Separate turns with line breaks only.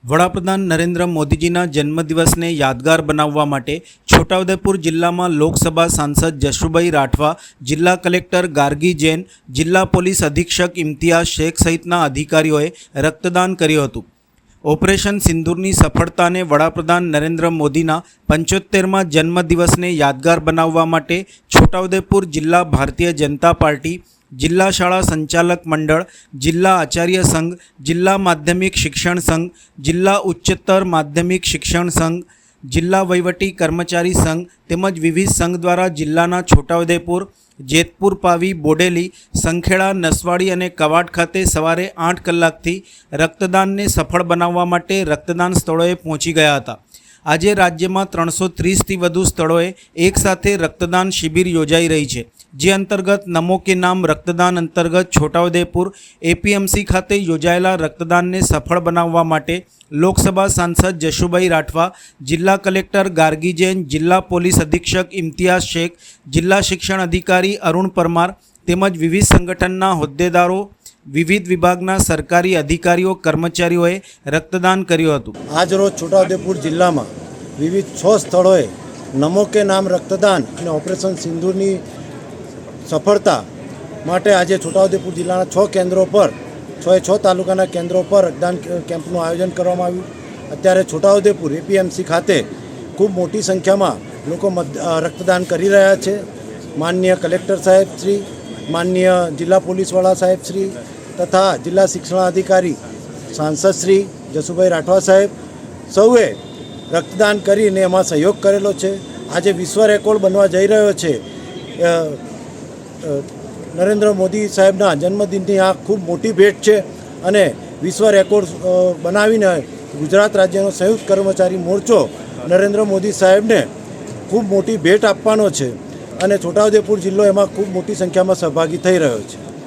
વડાપ્રધાન નરેન્દ્ર મોદીજીના જન્મદિવસને યાદગાર બનાવવા માટે છોટાઉદેપુર જિલ્લામાં લોકસભા સાંસદ જશુભાઈ રાઠવા, જિલ્લા કલેક્ટર ગાર્ગી જૈન, જિલ્લા પોલીસ અધિક્ષક ઇમ્તિયાઝ શેખ સહિતના અધિકારીઓએ રક્તદાન કર્યું હતું। ઓપરેશન સિંદૂરની સફળતાને વડાપ્રધાન નરેન્દ્ર મોદીના 75મા જન્મદિવસને યાદગાર બનાવવા માટે છોટાઉદેપુર જિલ્લા ભારતીય જનતા પાર્ટી, જિલ્લા શાળા સંચાલક મંડળ, જિલ્લા આચાર્ય સંઘ, જિલ્લા માધ્યમિક શિક્ષણ સંઘ, જિલ્લા ઉચ્ચતર માધ્યમિક શિક્ષણ સંઘ, જિલ્લા વહીવટી કર્મચારી સંઘ તેમજ વિવિધ સંઘ દ્વારા જિલ્લાના છોટાઉદેપુર, જેતપુર, પાવી, બોડેલી, સંખેડા, નસવાડી અને કવાડ ખાતે સવારે 8 કલાકથી રક્તદાનને સફળ બનાવવા માટે રક્તદાન સ્થળોએ પહોંચી ગયા હતા। આજે રાજ્યમાં 330થી વધુ સ્થળોએ એકસાથે રક્તદાન શિબિર યોજાઈ રહી છે, જે અંતર્ગત નમો કે નામ રક્તદાન અંતર્ગત છોટાઉદેપુર એપીએમસી ખાતે યોજાયેલા રક્તદાનને સફળ બનાવવા માટે લોકસભા સાંસદ જશુભાઈ રાઠવા, જિલ્લા કલેક્ટર ગાર્ગી જૈન, જિલ્લા પોલીસ અધિક્ષક ઇમ્તિયાઝ શેખ, જિલ્લા શિક્ષણ અધિકારી અરુણ પરમાર તેમજ વિવિધ સંગઠનના હોદ્દેદારો, વિવિધ વિભાગના સરકારી અધિકારીઓ, કર્મચારીઓએ રક્તદાન કર્યું હતું।
આજરોજ છોટાઉદેપુર જિલ્લામાં વિવિધ 6 સ્થળોએ નમો કે નામ રક્તદાન અને ઓપરેશન સિંદૂરની સફળતા માટે આજે છોટાઉદેપુર જિલ્લાના 6 કેન્દ્રો પર 6 તાલુકાના કેન્દ્રો પર રક્તદાન કેમ્પનું આયોજન કરવામાં આવ્યું। અત્યારે છોટાઉદેપુર એપીએમસી ખાતે ખૂબ મોટી સંખ્યામાં લોકો રક્તદાન કરી રહ્યા છે। માનનીય કલેક્ટર સાહેબ શ્રી, માનનીય જિલ્લા પોલીસવાળા સાહેબ શ્રી તથા જિલ્લા શિક્ષણાધિકારી સાંસદ શ્રી જશુભાઈ રાઠવા સાહેબ સૌએ રક્તદાન કરીને એમાં સહયોગ કરેલો છે। આજે વિશ્વ રેકોર્ડ બનવા જઈ રહ્યો છે। નરેન્દ્ર મોદી સાહેબના જન્મદિનની આ ખૂબ મોટી ભેટ છે અને વિશ્વ રેકોર્ડ બનાવીને ગુજરાત રાજ્યનો સંયુક્ત કર્મચારી મોરચો નરેન્દ્ર મોદી સાહેબને ખૂબ મોટી ભેટ આપવાનો છે અને છોટાઉદેપુર જિલ્લો એમાં ખૂબ મોટી સંખ્યામાં સહભાગી થઈ રહ્યો છે।